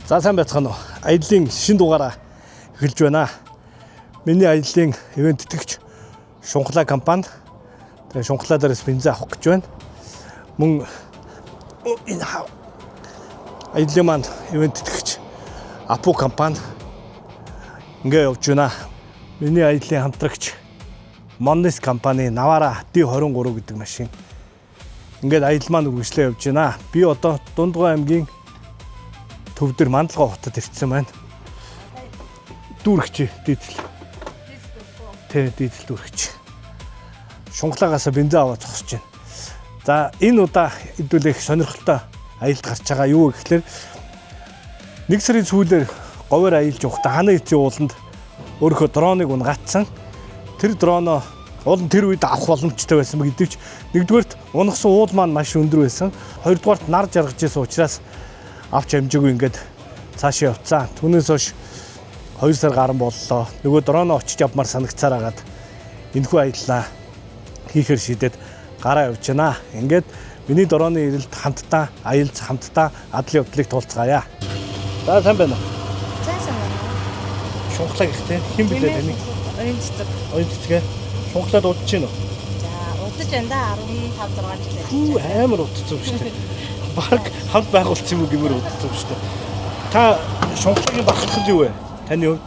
За сайн байцгаана уу. Аяллаа шинэ дугаараа эхэлж байна. Миний аяллаа ивент тэтгэгч Шунхлаа компани. Тэгээ Шунхлаа дээрээс бензин авах гэж байна. Мөн энэ аяллаа маань ивент тэтгэгч Апу компани ингээ явж байна. Миний аяллаа хамтрагч Monnes компани Navara D23 гэдэг машин. Ингээд аялал маань үргэлжлээ явж байна. Би одоо Дундгой аймгийн Төвдөр Мандалгой хотод ирсэн байна. Дүүрэгч дийдэл. Тэ дийдэл дүүрэгч. Шунхлагаас бензин аваад зогсож байна. За энэ удаа хэдүүлэх сонирхолтой аялалд гарч байгаа юу гэхлээр 1 сарын сүүлээр говьор аялж явахдаа хана эцсийн ууланд өөрийнхөө дроныг унгатсан. Тэр дроноо уул нь тэр үед авах боломжтой байсан гэдэгч нэгдүгээрт унагсан уул маань маш өндөр байсан. Хоёрдугаарт нар жаргаж ирсэн учраас авч амжаагүй ингээд цаашаа явцсан. Түүнээс хойш 2 сар гарсан боллоо. Нөгөө дроноо очиж явмаар санагцаар агаад энэхүү аяллаа хийхээр шийдээд гараа явж байна. Ингээд миний дроны ирэлт хамтдаа аялц хамтдаа адал явдлыг туулцгаая. За сайн байна уу? Сайн байна. Шунхлаа гэхтээ хэн блээ таны? Оюутдаг. Шунхлаад удаж байна уу? За удаж байна да 15 6 жил. Хүү амар удацсан шүү дээ. Баг хамт байгуулсан юм уу гэмээр удацсан шүү дээ. Та Шунхлагийн багшлах юу вэ? Таны хувьд?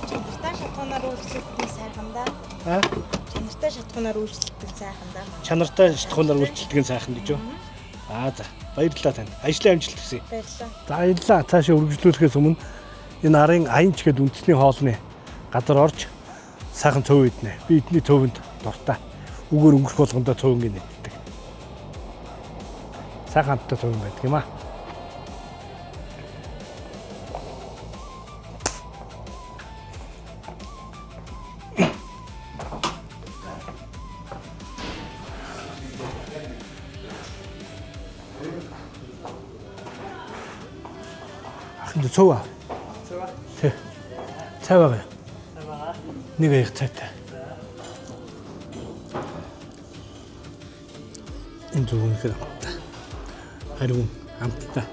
Чанартай шатхуунаар үйлчлэгдэх сайхан да. Аа? Чанартай шатхуунаар үйлчлэгдэх сайхан да. Чанартай шатхуунаар үйлчлэгдэх сайхан гэж юу? Аа за. Баярлалаа танд. Ажлын амжилт хүсье. Баярлалаа. За аяллаа цаашаа үргэлжлүүлэхээс өмнө энэ арын аянч гэдэг үндэсний хоолны газар орж сайхан цөв иднэ. Би эдний цөвөнд дуртай. Үгээр өнгөрөх болгондоо цөвөнгийн иддэг. Сайхан хамттай цөвөн байдаг юм аа. Ахын цөв аа. Цөв аа. Тэ. Цав аа. Нэг их цайтай. Энэ зөвхөн хамттай. Харин хамттай.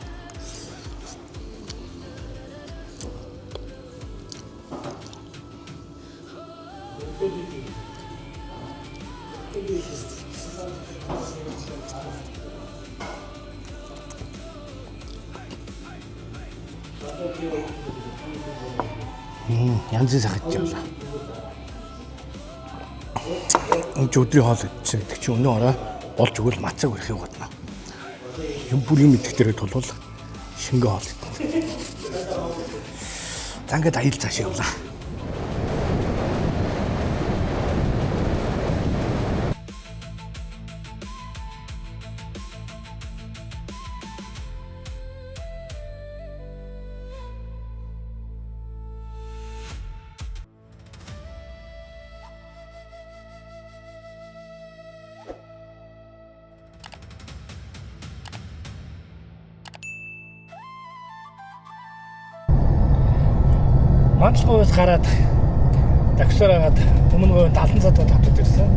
Янзын сахиж явлаа. Энд өдрийн хоол идсэн гэдэг чи өнөө орой болж өгвөл мацаг өрхийг бодно. Юм бүрийн мэдэх дээрээ тулвал шингээ хоол идэнэ. За ингээд аялал цаашаа явлаа. Мандалгойс гараад таксиар агаад өмнө 70 цадад тавтад ирсэн.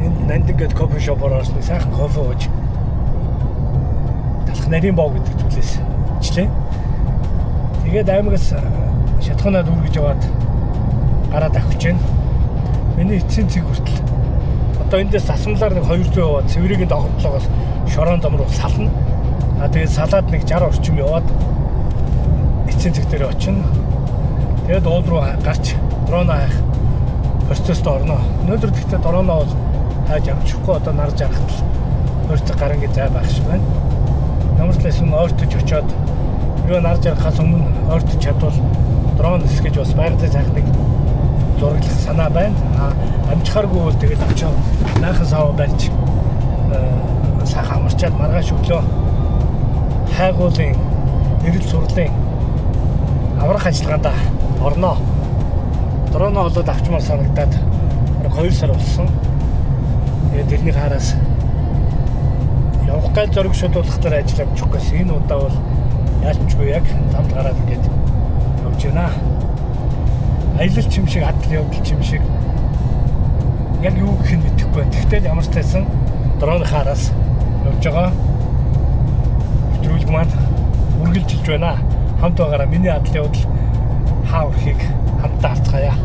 Энд Нандин гэдэг кофе шопоор орсон. Сайхан кофе ууж талх нарийн боо гэдэг зүйлээс ичлээ. Тэгээд аймагаас шатхуунаад үргэж яваад гараад авчих чинь миний эцсийн цэг хүртэл одоо эндээс асамлаар нэг 200 яваад цэврийн догтлогоос шорон дом руу сална. Тэгээд салаад нэг 60 орчим яваад эцсийн цэг дээр очино. Тэгээд уул руу гарч дрон хаах процесст орно. Өнөөдөр гэхдээ дроноо бол хайж амжихгүй одоо нар жаргахтал өөртөө гарангийн зай байх шиг байна. Намарчлаас өмнө ойртож очиод юу нар жаргахаас өмнө ойртож чадвал дрон эсгэж бас байгалийн сайхныг зураглах санаа байна. Амжихааргүй бол тэгээд очиод найхан сав барьж сайхан амарчаад маргааш өглөө хайгуулын эрэл сурлын аврах ажиллагаанд орно. Дроноо болоод авчмаар санагдаад 2 сар болсон. Тэгээд тэрний хараас явах гал зориг шодлуулахтаар ажил авчих гэсэн. Энэ удаа бол яалчгүй яг замд гараад ингээд явж байна. Аялал чимшиг, адал явдал чимшиг яг юу гэх нь мэдэхгүй байна. Тэгтэл ямар ч тайсан дроны хараас явж байгаа. Өдрүүлг маань үргэлжилж байна. Хамт байгаараа миний адлын удал хаа өрхийг хамтдаа харцгаая.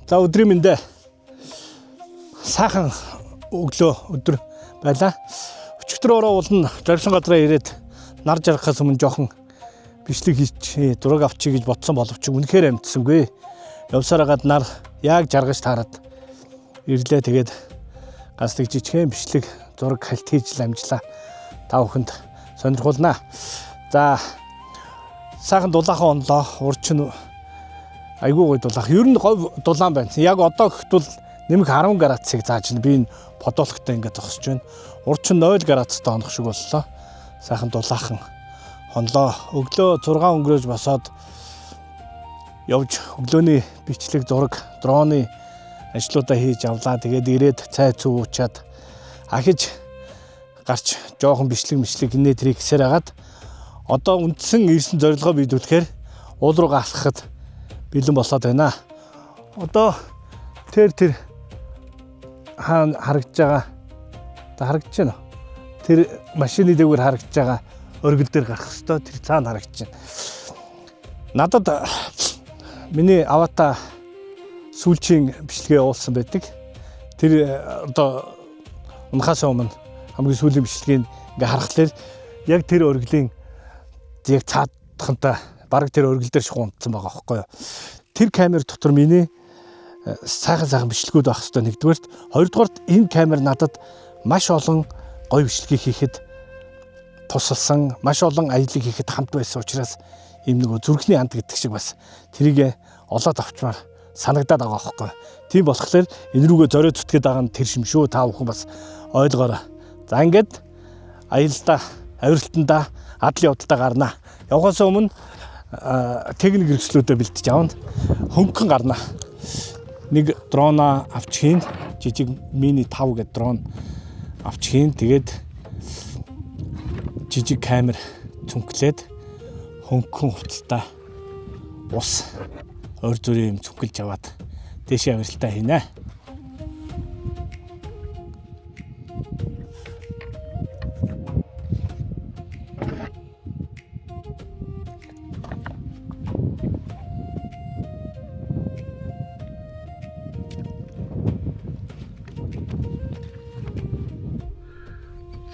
За өдрийн мэндэ сайхан өглөө өдөр байлаа. Өчигдөр ороо зорьсон газараа ирээд нар жаргахаас өмнө жоохон бичлэг хийчих, зураг авчиг гэж бодсон боловч үнэхээр амтсангүй. Явсараагаад нар яг жаргаж таарад ирлээ. Тэгээд ганц нэг жижигхэн бичлэг зураг хальт хийж амжлаа. Та бүхэнд сонирхуулнаа. За сайхан дулаахан онлоо. Урчин айгүй гоё дулаах. Ер нь говь дулаан байна. Яг одоо гэхтэл нэмэх 10 градусыг зааж байна. Би энэ подолктой ингээд зогсож байна. Урчин 0 градустай онох шиг боллоо. Сайхан дулаахан хонлоо. Өглөө 6 өнгөрөөж босоод явж өглөөний бичлэг зураг дроны ажлуудаа хийж авлаа. Тэгээд ирээд цай цүү уучаад ахиж гарч жоохон бичлэг инээ тэрийг гэсээр хагаад одоо үндсэн ирсэн зорилгоо биелүүлэхээр уул руугаа алхахад бэлэн болоод байна. Одоо тэр хаана харагдж байгаа? Та харагдаж байна уу? Тэр машины дээгүүр харагдж байгаа оргил дээр гарах хэвээр тэр цаана харагдаж байна. Надад миний авата сүүлчийн бичлэгээ уулсан байдаг. Тэр одоо унахаас өмнө хамгийн сүүлийн бичлэгийг ингээ харахад яг тэр оргилийн яг цаадхантай бараг тэр оргил дээр шугамдсан байгаа байхгүй юу. Тэр камер дотор миний сайхан бичлэгүүд байх хэрэгтэй нэгдүгээрт. Хоёрдугаарт энэ камер надад маш олон гоё бичлэгийг хийхэд тусалсан, маш олон аяллыг хийхэд хамт байсан учраас ийм нэг зүрхний анд гэдэг шиг бас тэрийг олоод авчмаар санагдаад байгаа байхгүй юу. Тийм болохоор энэ рүүгээ зориод зүтгээд байгаа нь тэр шим шүү. Та бүхэн бас ойлгоорой. За ингээд аялалдаа, авиралтандаа, адлын удалдаа гарнаа. Явахаас өмнө техник хэрэгслүүдэд бэлтэж авна. Хөнгөн гарна. Нэг дрона авчихын, жижиг мини 5 гэдэг дрон авчихын. Тэгээд жижиг камер цүнхлээд хөнгөн хувцастай ус ор зүрийн юм цүнхэлж аваад дэшээ авиралтаа хийнэ.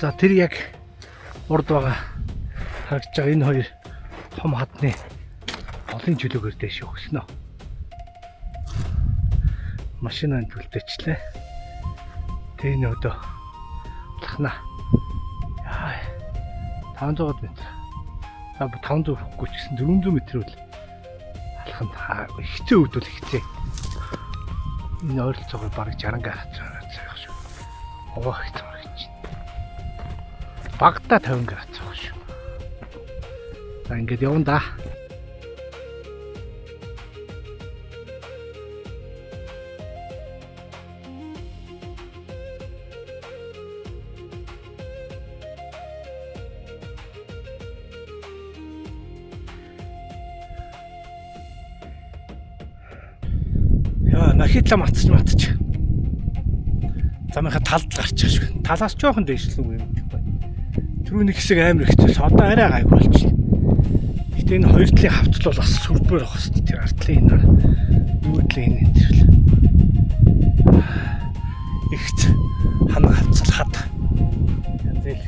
За тэр яг урд байгаа харагдж байгаа энэ хоёр том хадны олон чөлөөгөр дэш өгснө. Машинаа төлдөчлээ. Тэний өдөө лахна. Яа. 500 м. За 500 хүрэхгүй ч гэсэн 400 м бол алханд хэцүү өвдөл хэцээ. Энэ ойролцоогоор бараг 60 градус байх шүү. Овоо хэцүү гэж. Багтаа 50 градус байх шүү. За ингээд явна да. Нахитлаа матч. Замынхаа талд гарчих шүү. Талаас жоохон дээшлэн юм байна. Түрүүний хэсэг амар хэцээс одоо арай гайг болчихлоо. Гэтэ энэ хоёр талын хавцлал бас сүрдмөр байх хэвчээ тэр артлын энэ юу гэвэл энэ төрөл. Ихт хана хавцлахад. Янзэл.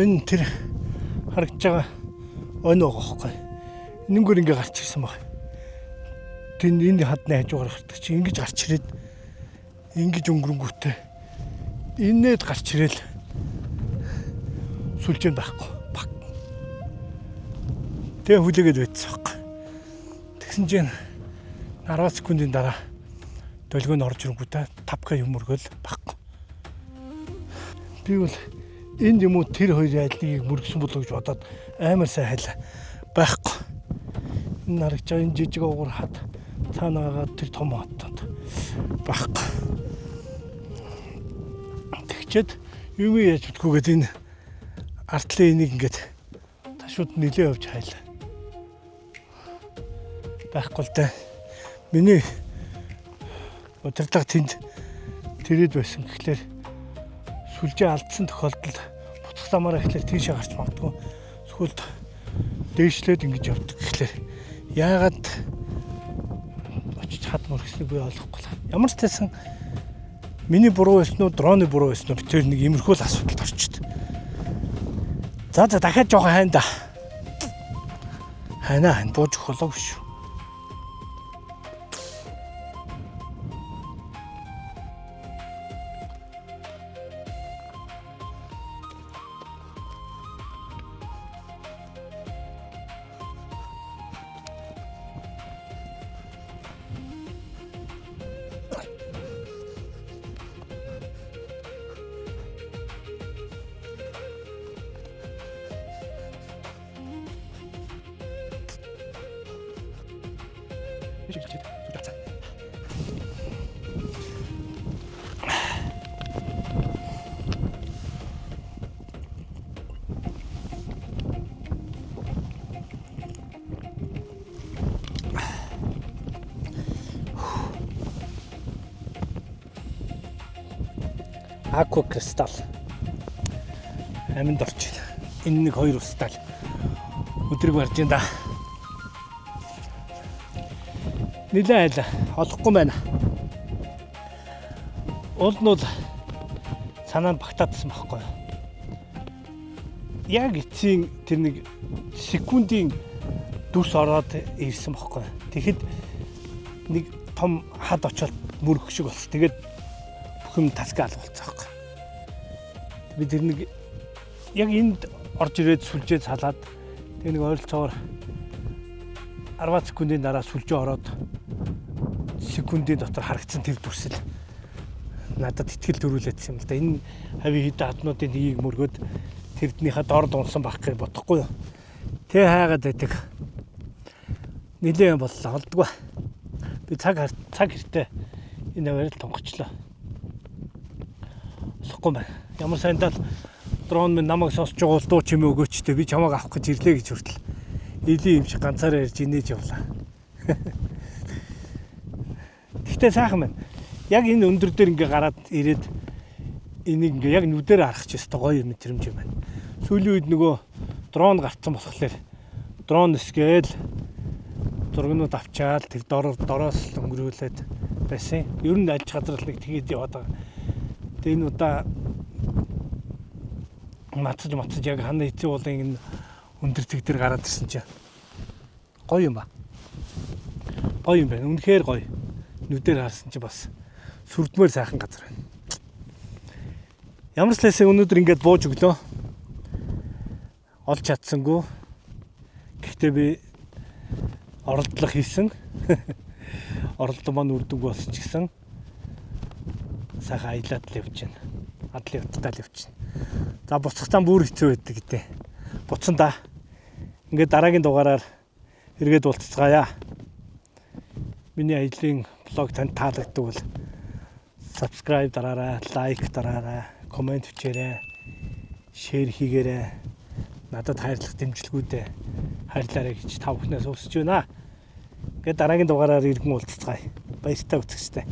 Энэ тэр харагдж байгаа онь байгаа хөөхгүй. Энэнгөр ингээ гарч ирсэн баг. Тэн энэ хадны хажуугаар гардаг чи ингэж гарч ирээд ингэж өнгөрөнгүүтээ инээд гарч ирээл сүлжээнд байхгүй. Баг. Тэгээ хүлээгээд байцсан баг. Тэгсэн чинь 10 секундын дараа долгионд орж ирэнгүүтээ 5К юм өргөөл байхгүй. Би бол энд юм уу тэр хоёрын айлыг мөргсөн болов гэж бодоод амар сайн хайлаа байхгүй. Энэ харагч байгаа энэ жижиг уугар хад цаанаага тэр том хотод байхгүй. Тэгчээд юу яаж бодгоогээд энэ артлын энийг ингээд ташууд нилээ явж хайлаа. Байхгүй л да. Миний удирдлага тэнд тэрэд байсан гэхлээр сүлжээ алдсан тохиолдолд буцах замаараа ихлээр тийшээ гарч магадгүй. Эсвэл дээшлээд ингэж явдаг гэхлээр яагаад очиж хад мөргснэг би ойлгохгүй л. Ямар ч байсан миний буруу байсан уу, дроны буруу байсан уу тэр нэг иймэрхүү л асуудалд орчид. За дахиад жоохон хайн да. Хайнаа бууж өгөх болоогүй шүү. Aqua Crystal аминд орж байна. Энэ нэг 2 устал өдрөг барж байна да. Нилээ айл олохгүй байна. Уул нь бол санаанд багтаадсан байхгүй юу? Яг эцсийн тэр нэг секундын дүрс ороод ирсэн байхгүй юу? Тэгэхэд нэг том хад очоод мөрөх шиг болсон. Тэгээд бүх юм тасгаал болцсон байхгүй. Би тэр нэг яг энд орж ирээд сүлжээ салаад тэгээ нэг ойролцоогоор 10 секундын дараа сүлжээ ороод секундын дотор харагдсан тэр дүрсэл надад итгэл төрүүлээдсэн юм л да. Энэ хавийн хэд хаднуудын нэгийг мөргөөд тэрднийхээ дор дунсан байх гэж бодохгүй юу. Тэ хайгаад байдаг. Нилээн боллоо олдгоо. Би цаг хэртээ энэ аваар л тонгочлоо. Болохгүй байна. Ямар сайндаа дрон минь намайг сонсож байгаа бол дуу чимээ өгөөч те би чамайг авах гэж ирлээ гэж хүртэл илийн юм шиг ганцаараа ярьж инээж явлаа. Гэхдээ сайхан байна. Яг энэ өндөр дээр ингээ гараад ирээд энийг ингээ яг нүдээр харах ч ёстой гоё мэдрэмж юм байна. Сүүлийн үед нөгөө дрон гарцсан болохоор дрон эсгээл зургнууд авчаал тэр дороос л өнгөрүүлээд байсан. Ер нь альж газар л нэг тэгээд яваад байгаа. Тэгээ энэ удаа мацаж яг хана эцэг уулын энэ өндөр тэг дээр гараад ирсэн чинь гоё юм ба. Гоё юм байна. Үнэхээр гоё. Нүдээр харсан чинь бас сүрдмээр сайхан газар байна. Ямар ч лээсээ өнөөдөр ингээд бууж өглөө. Олж чадсангүй. Гэхдээ би оролдлого хийсэн. Оролдлого маань үр дүнгүй болсон ч гэсэн сайхан аялаад л явж байна. Адлын утгатай л явж байна. За буцахтаа бүр хэцүү байдаг гэдэг. Буцсан да. Ингээд дараагийн дугаараар эргээд уулзцгаая. Миний аялын блог танд таалагддаг бол subscribe дараарай, like дараарай, comment бичээрэй, share хийгээрэй. Надад хайрлах дэмжлэгүүдээ хайрлаарай гэж та бүхнээс хүсэж байна. Ингээд дараагийн дугаараар иргэн уулзцгаая. Баяртай үзэгчтэй.